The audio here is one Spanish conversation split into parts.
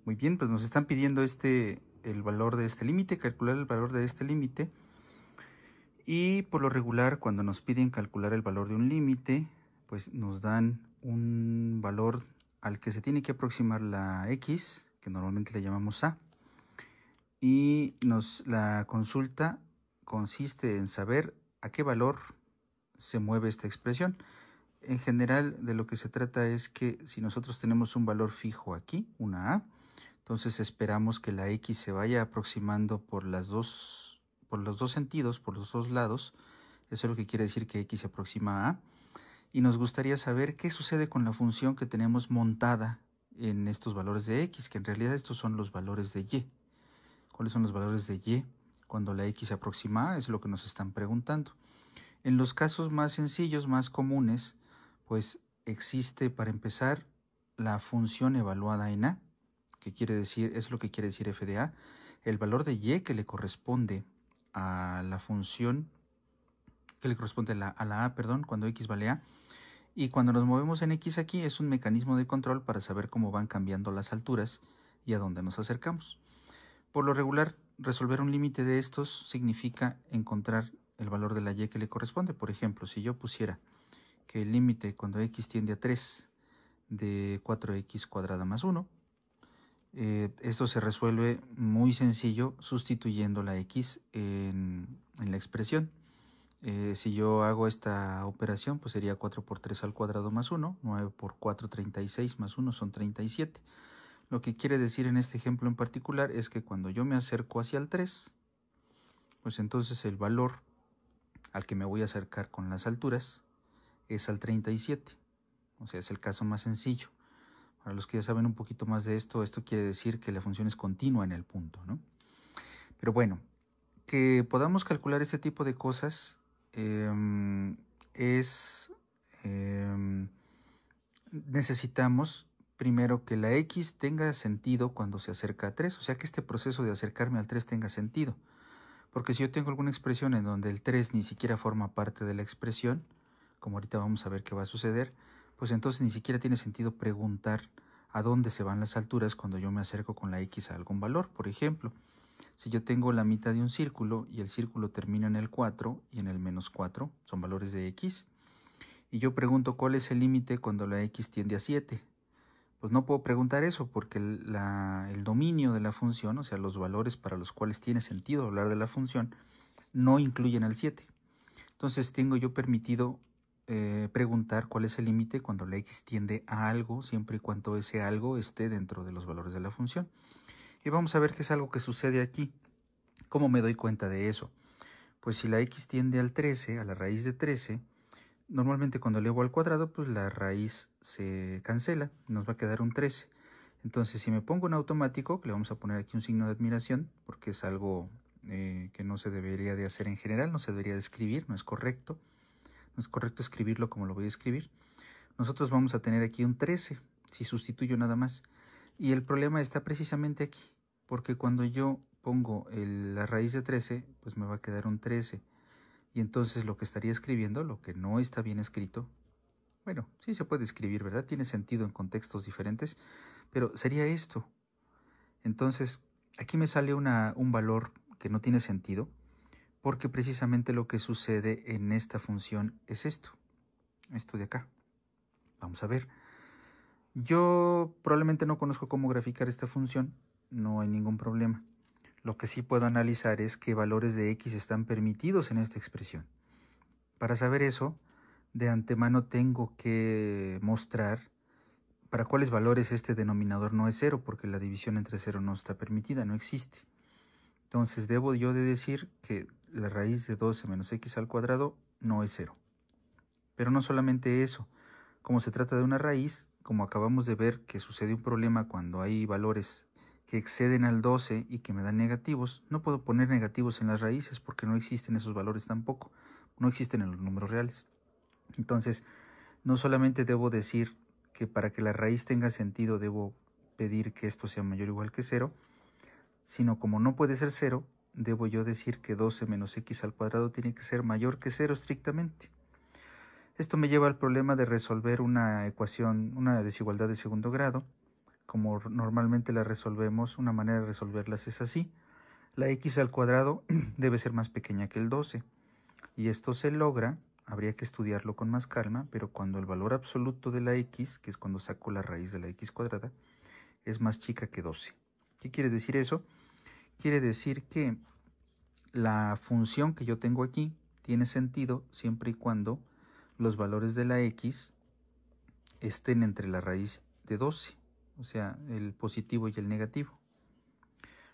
Muy bien, pues nos están pidiendo el valor de este límite, calcular el valor de este límite. Y por lo regular, cuando nos piden calcular el valor de un límite, pues nos dan un valor al que se tiene que aproximar la x, que normalmente le llamamos a. Y la consulta consiste en saber a qué valor se mueve esta expresión. En general, de lo que se trata es que si nosotros tenemos un valor fijo aquí, una a, entonces esperamos que la x se vaya aproximando por los dos sentidos, por los dos lados. Eso es lo que quiere decir que x se aproxima a a. Y nos gustaría saber qué sucede con la función que tenemos montada en estos valores de x, que en realidad estos son los valores de y. ¿Cuáles son los valores de y cuando la x se aproxima a a? Es lo que nos están preguntando. En los casos más sencillos, más comunes, pues existe para empezar la función evaluada en a, que quiere decir, es lo que quiere decir f de a, el valor de y que le corresponde a la función, que le corresponde a la a, perdón, cuando x vale a. Y cuando nos movemos en x aquí es un mecanismo de control para saber cómo van cambiando las alturas y a dónde nos acercamos. Por lo regular, resolver un límite de estos significa encontrar el valor de la y que le corresponde. Por ejemplo, si yo pusiera que el límite cuando x tiende a 3 de 4x cuadrada más 1, esto se resuelve muy sencillo sustituyendo la x en la expresión. Si yo hago esta operación, pues sería 4 por 3 al cuadrado más 1, 9 por 4, 36 más 1 son 37. Lo que quiere decir en este ejemplo en particular es que cuando yo me acerco hacia el 3, pues entonces el valor al que me voy a acercar con las alturas es al 37. O sea, es el caso más sencillo. Para los que ya saben un poquito más de esto, esto quiere decir que la función es continua en el punto, ¿no? Pero bueno, que podamos calcular este tipo de cosas necesitamos primero que la x tenga sentido cuando se acerca a 3, o sea que este proceso de acercarme al 3 tenga sentido. Porque si yo tengo alguna expresión en donde el 3 ni siquiera forma parte de la expresión, como ahorita vamos a ver qué va a suceder, pues entonces ni siquiera tiene sentido preguntar a dónde se van las alturas cuando yo me acerco con la x a algún valor. Por ejemplo, si yo tengo la mitad de un círculo y el círculo termina en el 4 y en el menos 4, son valores de x, y yo pregunto cuál es el límite cuando la x tiende a 7, pues no puedo preguntar eso porque el dominio de la función, o sea, los valores para los cuales tiene sentido hablar de la función, no incluyen al 7. Entonces tengo yo permitido preguntar cuál es el límite cuando la x tiende a algo, siempre y cuando ese algo esté dentro de los valores de la función. Y vamos a ver qué es algo que sucede aquí. ¿Cómo me doy cuenta de eso? Pues si la x tiende al 13, a la raíz de 13, normalmente cuando elevo al cuadrado, pues la raíz se cancela, nos va a quedar un 13. Entonces, si me pongo en automático, le vamos a poner aquí un signo de admiración, porque es algo que no se debería de hacer en general, no se debería de escribir, no es correcto. No es correcto escribirlo como lo voy a escribir. Nosotros vamos a tener aquí un 13, si sustituyo nada más. Y el problema está precisamente aquí, porque cuando yo pongo la raíz de 13, pues me va a quedar un 13. Y entonces lo que estaría escribiendo, lo que no está bien escrito, bueno, sí se puede escribir, ¿verdad? Tiene sentido en contextos diferentes, pero sería esto. Entonces, aquí me sale un valor que no tiene sentido, porque precisamente lo que sucede en esta función es esto de acá. Vamos a ver. Yo probablemente no conozco cómo graficar esta función, no hay ningún problema. Lo que sí puedo analizar es qué valores de x están permitidos en esta expresión. Para saber eso, de antemano tengo que mostrar para cuáles valores este denominador no es 0, porque la división entre 0 no está permitida, no existe. Entonces debo yo de decir que la raíz de 12 menos x al cuadrado no es 0. Pero no solamente eso, como se trata de una raíz, como acabamos de ver que sucede un problema cuando hay valores que exceden al 12 y que me dan negativos, no puedo poner negativos en las raíces porque no existen esos valores tampoco, no existen en los números reales. Entonces, no solamente debo decir que para que la raíz tenga sentido debo pedir que esto sea mayor o igual que 0, sino como no puede ser 0, debo yo decir que 12 menos x al cuadrado tiene que ser mayor que 0 estrictamente. Esto me lleva al problema de resolver una ecuación, una desigualdad de segundo grado, como normalmente la resolvemos, una manera de resolverlas es así. La x al cuadrado debe ser más pequeña que el 12. Y esto se logra, habría que estudiarlo con más calma, pero cuando el valor absoluto de la x, que es cuando saco la raíz de la x cuadrada, es más chica que 12. ¿Qué quiere decir eso? Quiere decir que la función que yo tengo aquí tiene sentido siempre y cuando los valores de la x estén entre la raíz de 12, o sea, el positivo y el negativo.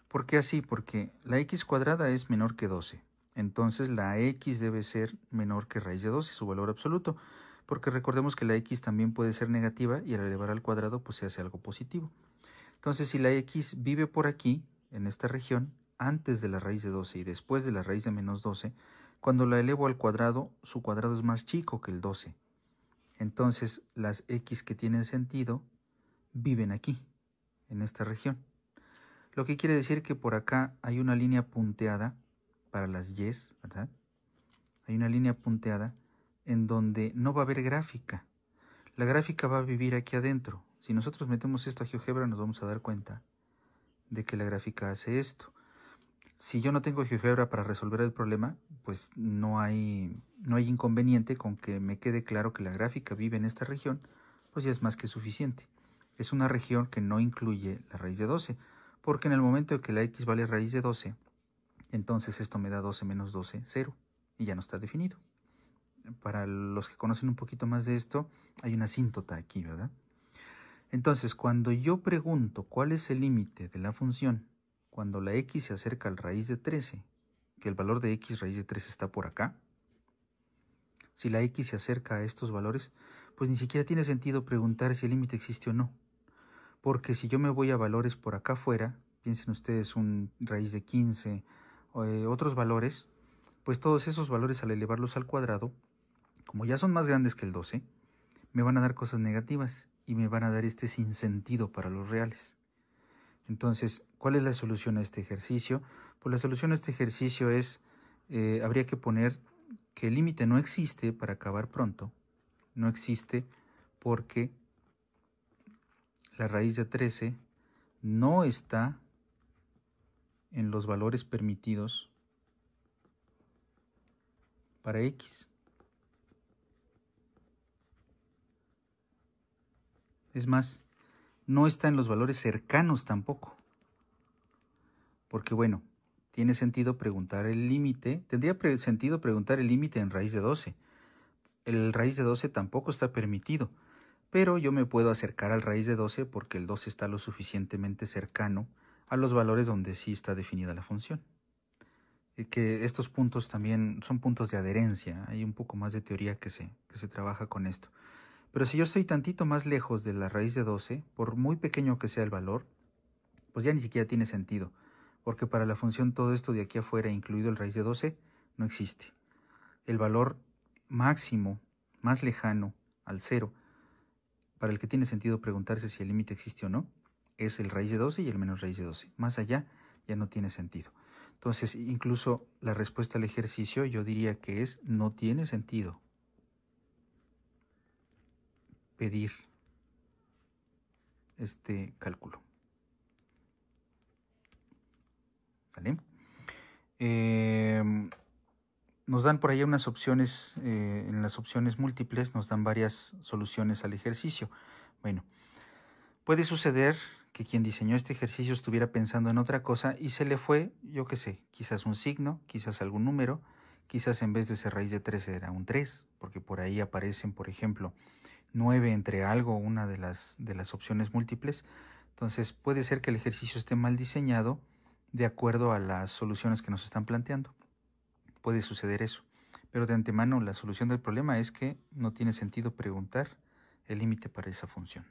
¿Por qué así? Porque la x cuadrada es menor que 12. Entonces la x debe ser menor que raíz de 12, su valor absoluto, porque recordemos que la x también puede ser negativa y al elevar al cuadrado pues se hace algo positivo. Entonces si la x vive por aquí, en esta región, antes de la raíz de 12 y después de la raíz de menos 12, cuando la elevo al cuadrado, su cuadrado es más chico que el 12. Entonces las x que tienen sentido viven aquí, en esta región. Lo que quiere decir que por acá hay una línea punteada para las y's, ¿verdad? Hay una línea punteada en donde no va a haber gráfica. La gráfica va a vivir aquí adentro. Si nosotros metemos esto a GeoGebra nos vamos a dar cuenta de que la gráfica hace esto. Si yo no tengo GeoGebra para resolver el problema, pues no hay inconveniente con que me quede claro que la gráfica vive en esta región, pues ya es más que suficiente. Es una región que no incluye la raíz de 12, porque en el momento en que la x vale raíz de 12, entonces esto me da 12 menos 12, 0, y ya no está definido. Para los que conocen un poquito más de esto, hay una asíntota aquí, ¿verdad? Entonces, cuando yo pregunto cuál es el límite de la función, cuando la x se acerca al raíz de 13, que el valor de x raíz de 13 está por acá, si la x se acerca a estos valores, pues ni siquiera tiene sentido preguntar si el límite existe o no. Porque si yo me voy a valores por acá afuera, piensen ustedes un raíz de 15 o otros valores, pues todos esos valores al elevarlos al cuadrado, como ya son más grandes que el 12, me van a dar cosas negativas y me van a dar este sinsentido para los reales. Entonces, ¿cuál es la solución a este ejercicio? Pues la solución a este ejercicio es, habría que poner que el límite no existe para acabar pronto, no existe porque la raíz de 13 no está en los valores permitidos para x. Es más, no está en los valores cercanos tampoco. Porque bueno, tiene sentido preguntar el límite, tendría sentido preguntar el límite en raíz de 12. El raíz de 12 tampoco está permitido, pero yo me puedo acercar al raíz de 12 porque el 12 está lo suficientemente cercano a los valores donde sí está definida la función. Que estos puntos también son puntos de adherencia, hay un poco más de teoría que se trabaja con esto. Pero si yo estoy tantito más lejos de la raíz de 12, por muy pequeño que sea el valor, pues ya ni siquiera tiene sentido, porque para la función todo esto de aquí afuera, incluido el raíz de 12, no existe. El valor máximo, más lejano al 0, para el que tiene sentido preguntarse si el límite existe o no, es el raíz de 12 y el menos raíz de 12. Más allá ya no tiene sentido. Entonces, incluso la respuesta al ejercicio yo diría que es no tiene sentido pedir este cálculo. ¿Vale? Nos dan por ahí unas opciones, en las opciones múltiples nos dan varias soluciones al ejercicio. Bueno, puede suceder que quien diseñó este ejercicio estuviera pensando en otra cosa y se le fue, yo qué sé, quizás un signo, quizás algún número, quizás en vez de ser raíz de 13 era un 3, porque por ahí aparecen, por ejemplo, 9 entre algo, una de las opciones múltiples. Entonces puede ser que el ejercicio esté mal diseñado de acuerdo a las soluciones que nos están planteando. Puede suceder eso. Pero de antemano la solución del problema es que no tiene sentido preguntar el límite para esa función.